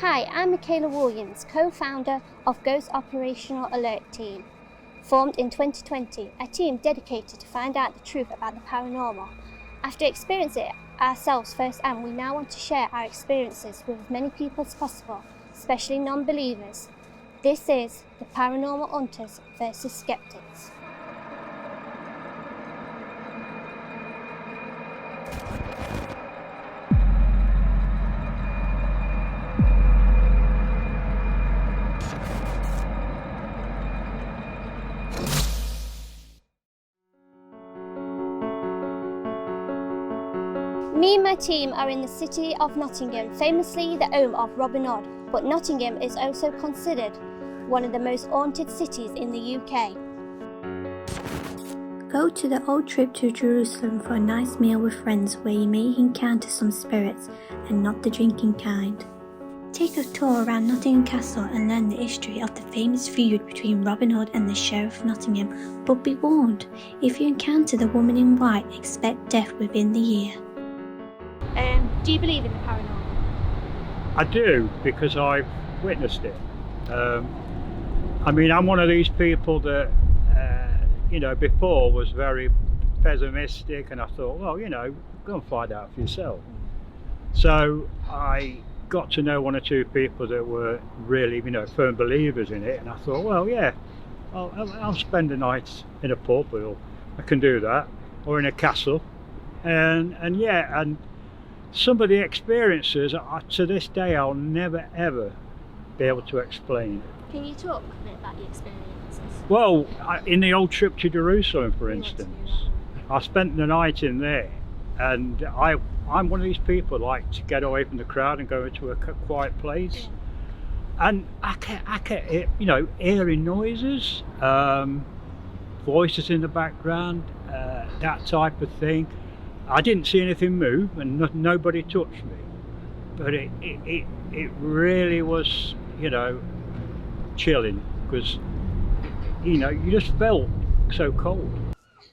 Hi, I'm Michaela Williams, co-founder of Ghost Operational Alert Team. Formed in 2020, a team dedicated to find out the truth about the paranormal. After experiencing it ourselves firsthand, we now want to share our experiences with as many people as possible, especially non-believers. This is the Paranormal Hunters versus Skeptics. Me and my team are in the city of Nottingham, famously the home of Robin Hood, but Nottingham is also considered one of the most haunted cities in the UK. Go to the old trip to Jerusalem for a nice meal with friends where you may encounter some spirits and not the drinking kind. Take a tour around Nottingham Castle and learn the history of the famous feud between Robin Hood and the Sheriff of Nottingham, but be warned, if you encounter the woman in white, expect death within the year. Do you believe in the paranormal? I do, because I've witnessed it. I'm one of these people that, before was very pessimistic, and I thought, well, go and find out for yourself. So I got to know one or two people that were really, firm believers in it, and I thought, well, yeah, I'll spend a night in a pub, or I can do that, or in a castle, and some of the experiences, to this day, I'll never ever be able to explain. Can you talk a bit about your experiences? Well, in the old trip to Jerusalem, for instance, I spent the night in there, and I'm one of these people like to get away from the crowd and go into a quiet place. Yeah. And I kept hearing noises, voices in the background, that type of thing. I didn't see anything move, and nobody touched me, but it really was, chilling, because you just felt so cold.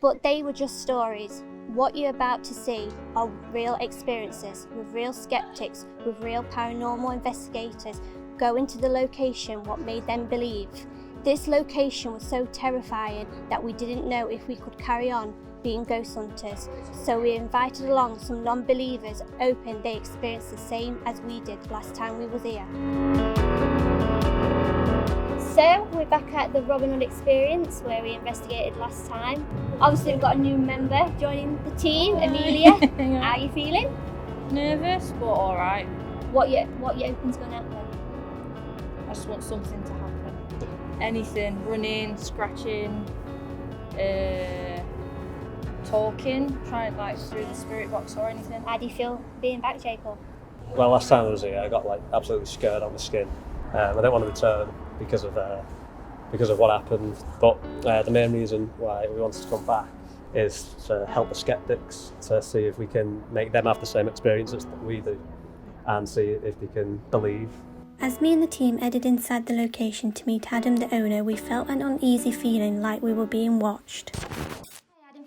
But they were just stories. What you're about to see are real experiences with real skeptics, with real paranormal investigators going to the location what made them believe. This location was so terrifying that we didn't know if we could carry on being ghost hunters, so we invited along some non-believers, hoping they experienced the same as we did last time we was here. So we're back at the Robin Hood experience where we investigated last time. Obviously we've got a new member joining the team, Amelia. Yeah. How are you feeling? Nervous, but alright. What you hoping's going to happen? I just want something to happen. Anything, running, scratching, talking, trying through the spirit box or anything. How do you feel being back, Jacob? Well, last time I was here, I got absolutely scared out of my skin. I don't want to return because of what happened. But the main reason why we wanted to come back is to help the skeptics, to see if we can make them have the same experiences that we do, and see if they can believe. As me and the team headed inside the location to meet Adam, the owner, we felt an uneasy feeling like we were being watched.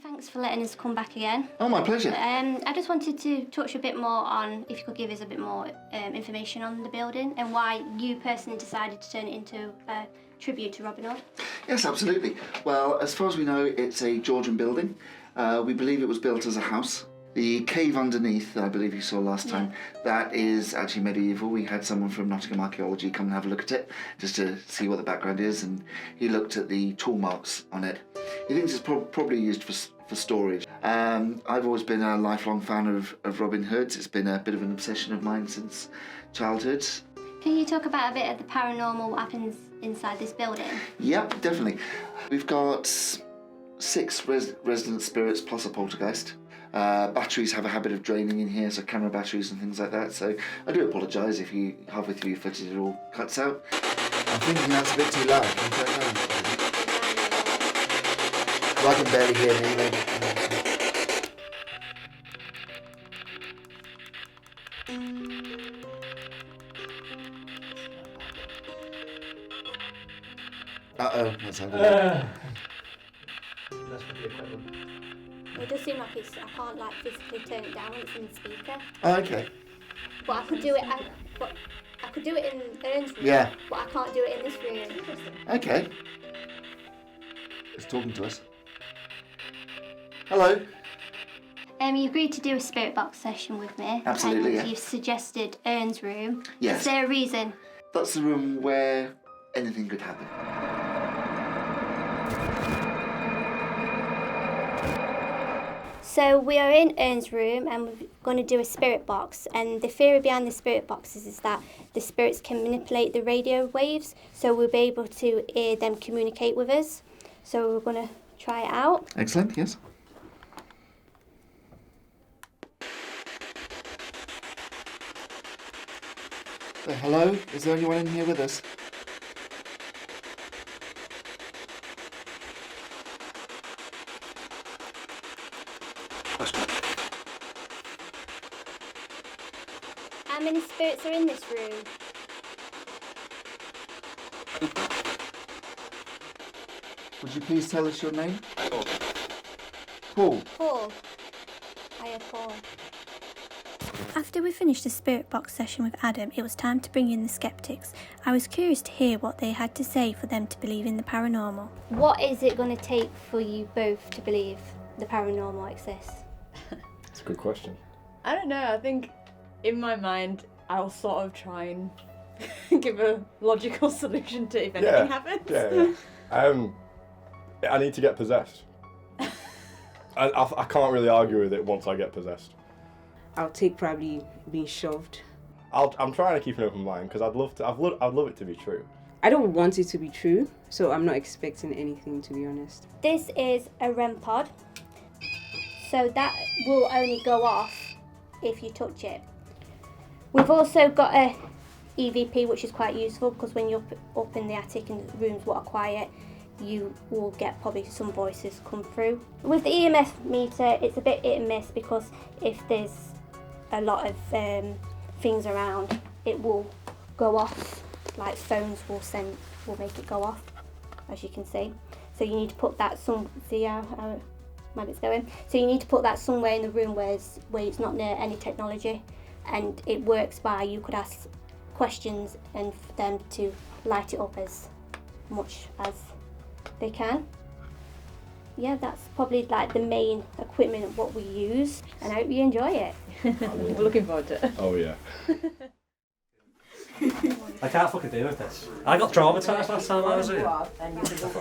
Thanks for letting us come back again. Oh, my pleasure. I just wanted to touch a bit more on, if you could give us a bit more information on the building and why you personally decided to turn it into a tribute to Robin Hood. Yes, absolutely. Well, as far as we know, it's a Georgian building. We believe it was built as a house. The cave underneath that I believe you saw last time, that is actually medieval. We had someone from Nottingham Archaeology come and have a look at it just to see what the background is, and he looked at the tool marks on it. He thinks it's probably used for storage. I've always been a lifelong fan of Robin Hood. It's been a bit of an obsession of mine since childhood. Can you talk about a bit of the paranormal what happens inside this building? Yep, definitely. We've got 6 resident spirits plus a poltergeist. Batteries have a habit of draining in here, so camera batteries and things like that. So I do apologise if you halfway through your footage it all cuts out. I'm thinking that's a bit too loud. Can you turn it down? Well, I can barely hear me, maybe. Uh-oh, that sounded That's for the equipment. It does seem like I can't physically turn it down when it's in the speaker. Oh, okay. But I could do it. I could do it in Ern's room. Yeah. But I can't do it in this room. Okay. It's talking to us. Hello. You agreed to do a spirit box session with me. Absolutely, and yeah. you've suggested Ern's room. Yes. Is there a reason? That's the room where anything could happen. So we are in Ern's room and we're going to do a spirit box, and the theory behind the spirit boxes is that the spirits can manipulate the radio waves, so we'll be able to hear them communicate with us. So we're going to try it out. Excellent, yes. Hello, is there anyone in here with us? How many spirits are in this room? Would you please tell us your name? Paul. Paul. Hiya, Paul. After we finished the spirit box session with Adam, it was time to bring in the skeptics. I was curious to hear what they had to say for them to believe in the paranormal. What is it going to take for you both to believe the paranormal exists? That's a good question. I don't know. I think in my mind, I'll sort of try and give a logical solution to if anything happens. Yeah. I need to get possessed. I can't really argue with it once I get possessed. I'll take probably being shoved. I'm trying to keep an open mind because I'd love it to be true. I don't want it to be true, so I'm not expecting anything, to be honest. This is a REM pod, so that will only go off if you touch it. We've also got a EVP, which is quite useful because when you're up in the attic and the rooms what are quiet, you will get probably some voices come through. With the EMF meter, it's a bit hit and miss because if there's a lot of things around, it will go off. Like phones will make it go off, as you can see. So you need to put that see how it's going. So you need to put that somewhere in the room where it's not near any technology, and it works by you could ask questions and for them to light it up as much as they can. Yeah, that's probably like the main equipment of what we use, and I hope you enjoy it. We're looking forward to it. Oh yeah. I can't fucking deal with this. I got traumatised last time I was here.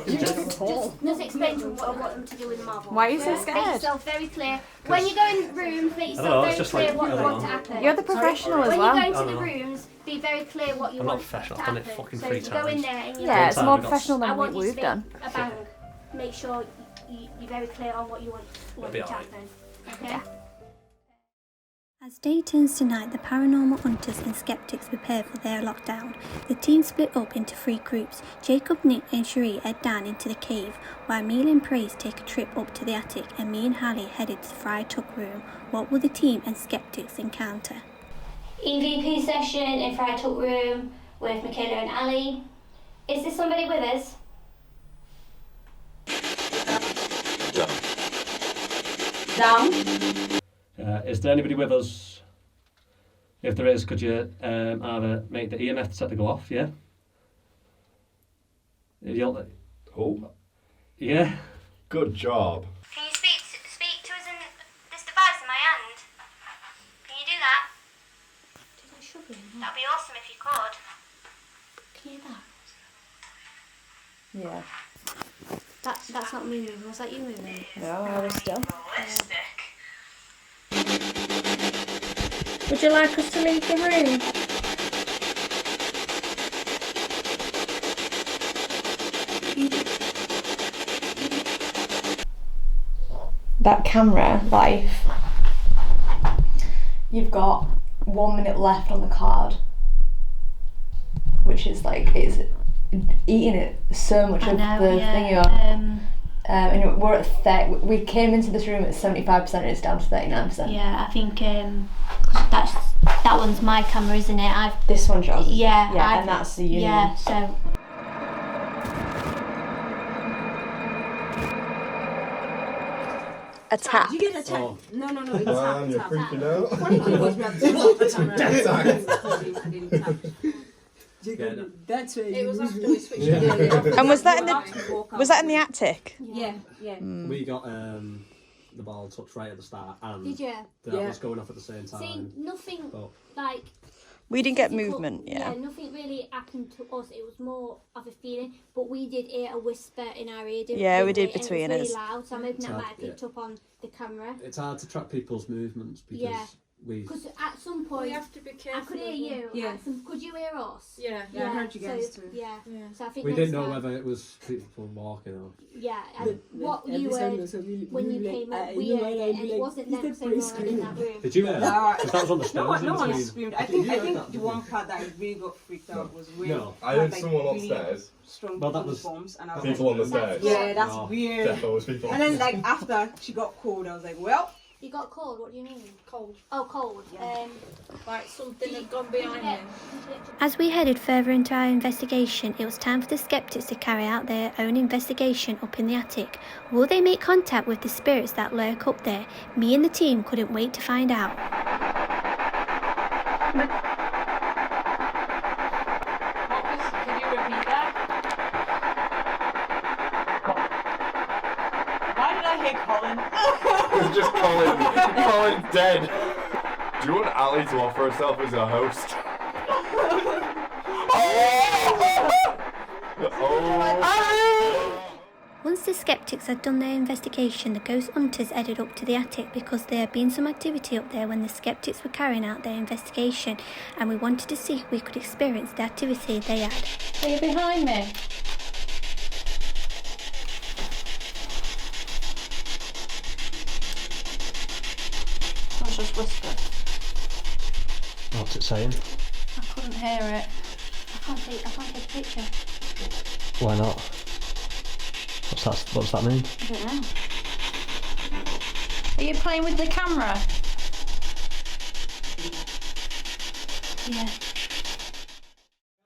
Just explain to them what you want them to do with the marble. Why are you so Make scared? yourself very clear. When you go in the rooms, make I don't know, yourself it's very just clear like- what I you don't want to know. happen. You're the professional as When well. you go into I the know. rooms, be very clear what you I'm not want professional, to I've done it happen. fucking So 3 if you go in times. there and you're Yeah, like, it's more we got- professional I than want what you we've to done. make a bang. Make sure you're very clear on what you want be it to alright. happen. Okay? Yeah. As day turns to night, the paranormal hunters and skeptics prepare for their lockdown. The team split up into 3 groups. Jacob, Nick and Cherie head down into the cave, while Emil and Praise take a trip up to the attic, and me and Hallie headed to the Friar Tuck room. What will the team and skeptics encounter? EVP session in Friar Tuck room with Michaela and Ali. Is there somebody with us? Down. Is there anybody with us? If there is, could you either make the EMF detector go off? Yeah. Oh, Yeah. good job. Can you speak to us in this device in my hand? Can you do that? That'd be awesome if you could. Can you hear that? Yeah. That's not me moving. Was that you moving? No, I was still. Would you like us to leave the room? That camera life, you've got 1 minute left on the card, which is like, it's eating it so much of the thing you're and we're at we came into this room at 75% and it's down to 39%. Yeah, I think that one's my camera, isn't it? This one's yours. Yeah, and that's the uni yeah. one. So A tap. You get a tap. Oh. No, it's Man, tap. you're freaking out. Funny thing was, we had to swap the camera. That's where It was after we switched it. And was that in the attic? Yeah. We got the ball touched right at the start, and Did you? that was going off at the same time. See, nothing But like. We didn't get physical- movement, yeah. Nothing really happened to us. It was more of a feeling, but we did hear a whisper in our ear. Yeah, we did And between it was us. really loud, so I'm hoping that hard, might have picked up on the camera. it's hard to track people's movements because Yeah. we. Because at some We point, have to be careful. I could hear you. Yeah. Could you hear us? Yeah. Yeah, I heard you guys so, too. Yeah. Yeah. So I think We next didn't know time- whether it was people walking or. Yeah, and what you heard when you came up, we heard it, and it wasn't them because they were in that room. Did you hear that? 'Cause that was on the stairs. No one between- screamed. I think the one part that really got freaked out was when No. I heard someone upstairs. strong Well, that was bombs, and I was People on the like, stairs. yeah, that's No. weird. Defo was people. And then like after she got cold, I was like, well, You got cold? What do you mean? Cold. Oh, cold. Like something had gone behind me. As we headed further into our investigation, it was time for the Skeptics to carry out their own investigation up in the attic. Will they make contact with the spirits that lurk up there? Me and the team couldn't wait to find out. Can you repeat that? Why did I hear Colin? It's just Colin. Colin's dead. Do you want Ali to offer herself as a host? Once the Skeptics had done their investigation, the ghost hunters headed up to the attic because there had been some activity up there when the Skeptics were carrying out their investigation, and we wanted to see if we could experience the activity they had. Are you behind me? Someone's just whispered. What's it saying? I couldn't hear it. I can't take a picture. Why not? What does that mean? I don't know. Are you playing with the camera? Yeah.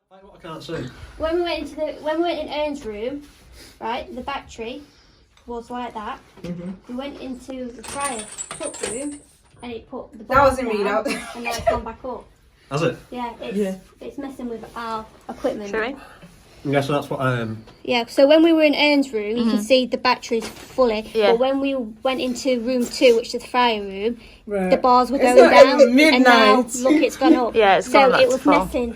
What I can't see. When we went in Ern's room, right, the battery was like that. We went into the fryer cook room, and it put the That ball wasn't me, down, that- and now it's gone back up. Has it? Yeah, it's messing with our equipment. Shall we? Yeah, so that's what Yeah, so when we were in Ern's room, you could see the batteries fully. Yeah. But when we went into room 2, which is the fryer room, right. the bars were It's going not down, even and now midnight. look, it's gone up. Yeah, it's so gone back it to was full. messing.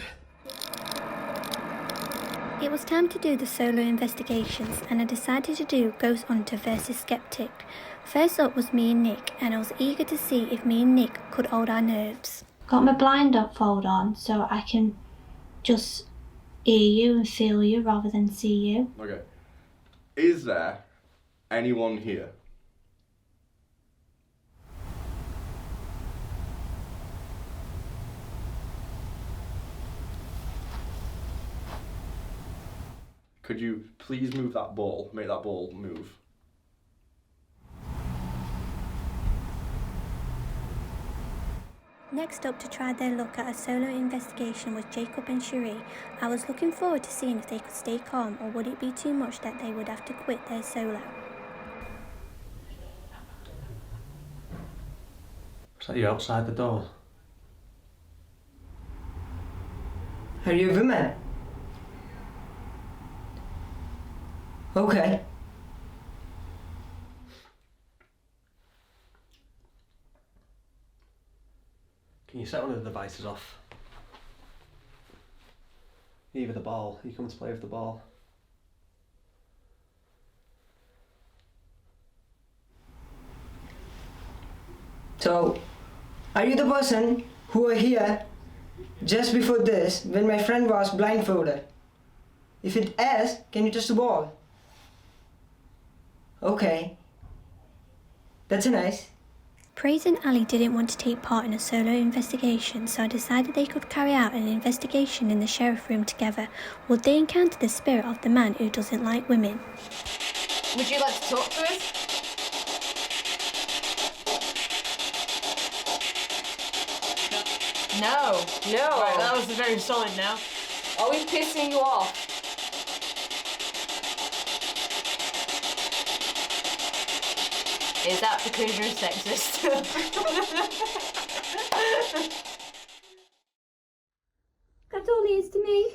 It was time to do the solo investigations, and I decided to do Ghost Hunter versus Skeptic. First up was me and Nick, and I was eager to see if me and Nick could hold our nerves. Got my blind fold on so I can just hear you and feel you rather than see you. Okay. Is there anyone here? Could you please move that ball? Make that ball move. Next up to try their luck at a solo investigation was Jacob and Cherie. I was looking forward to seeing if they could stay calm, or would it be too much that they would have to quit their solo. Is that you outside the door? Are you a woman? Okay. Can you set one of the devices off? Either the ball. You come to play with the ball. So, are you the person who were here just before this when my friend was blindfolded? If it is, can you touch the ball? Okay. That's nice. Praise and Ali didn't want to take part in a solo investigation, so I decided they could carry out an investigation in the sheriff room together. Would they encounter the spirit of the man who doesn't like women? Would you like to talk to us? No. No. Right, that was very solid now. Are we pissing you off? Is that because you're sexist? That's all he is to me.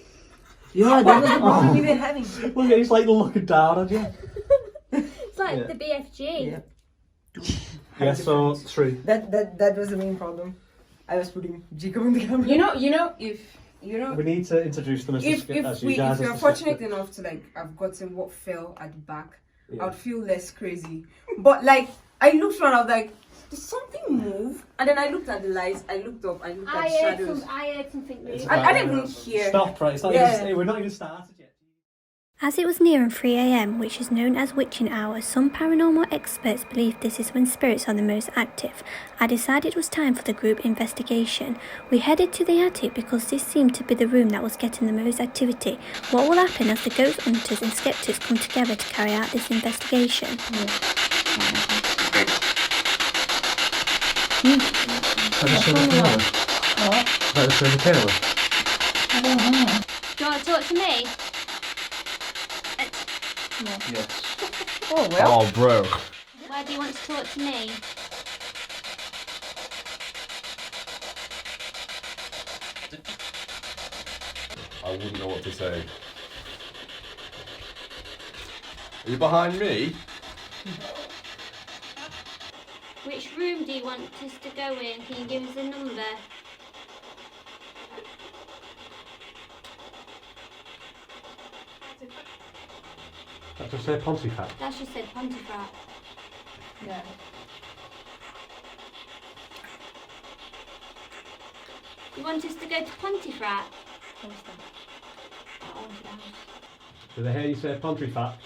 Yeah, that was the problem we were having. Look, he's like looking down on you. It's like the BFG. Yeah, so 3. That was the main problem. I was putting Jacob in the camera. We need to introduce them as if we are fortunate enough to like have gotten what fell at the back, I'd feel less crazy. But like I looked around, I was like, did something move? And then I looked at the lights, I looked up, I looked at the shadows. I heard something move. I didn't even hear. Stop, right? It's not even, we're not even started yet. As it was nearing 3 AM, which is known as witching hour, some paranormal experts believe this is when spirits are the most active. I decided it was time for the group investigation. We headed to the attic because this seemed to be the room that was getting the most activity. What will happen as the ghost hunters and skeptics come together to carry out this investigation? Do you want to talk to me? Yes. Oh, well. Oh, bro. Why do you want to talk to me? I wouldn't know what to say. Are you behind me? Which room do you want us to go in? Can you give us a number? That just said Pontefract. That just said Pontefract. Yeah. You want us to go to Pontefract? That haunted house. Did they hear you say Pontefract?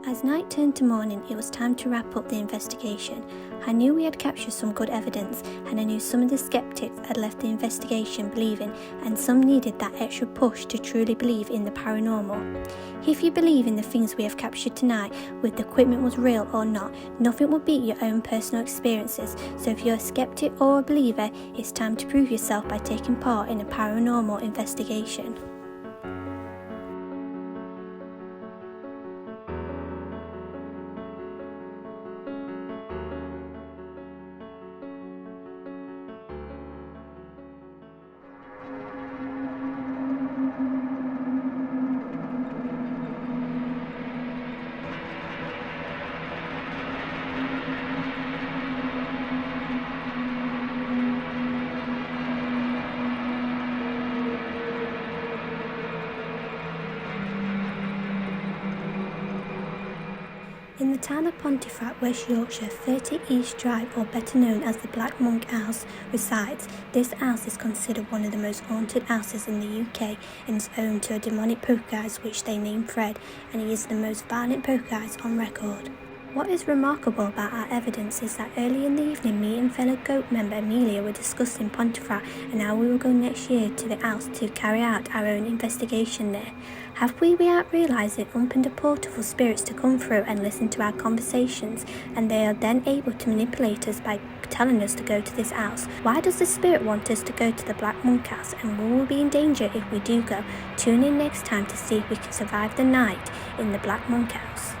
As night turned to morning, it was time to wrap up the investigation. I knew we had captured some good evidence, and I knew some of the skeptics had left the investigation believing, and some needed that extra push to truly believe in the paranormal. If you believe in the things we have captured tonight, whether the equipment was real or not, nothing will beat your own personal experiences. So if you're a skeptic or a believer, it's time to prove yourself by taking part in a paranormal investigation. In the town of Pontefract, West Yorkshire, 30 East Drive, or better known as the Black Monk House, resides. This house is considered one of the most haunted houses in the UK and is owned to a demonic poltergeist which they name Fred, and he is the most violent poltergeist on record. What is remarkable about our evidence is that early in the evening, me and fellow GOAT member Amelia were discussing Pontefract and how we will go next year to the house to carry out our own investigation there. Have we without realising opened a portal for spirits to come through and listen to our conversations, and they are then able to manipulate us by telling us to go to this house? Why does the spirit want us to go to the Black Monk House, and will we be in danger if we do go? Tune in next time to see if we can survive the night in the Black Monk House.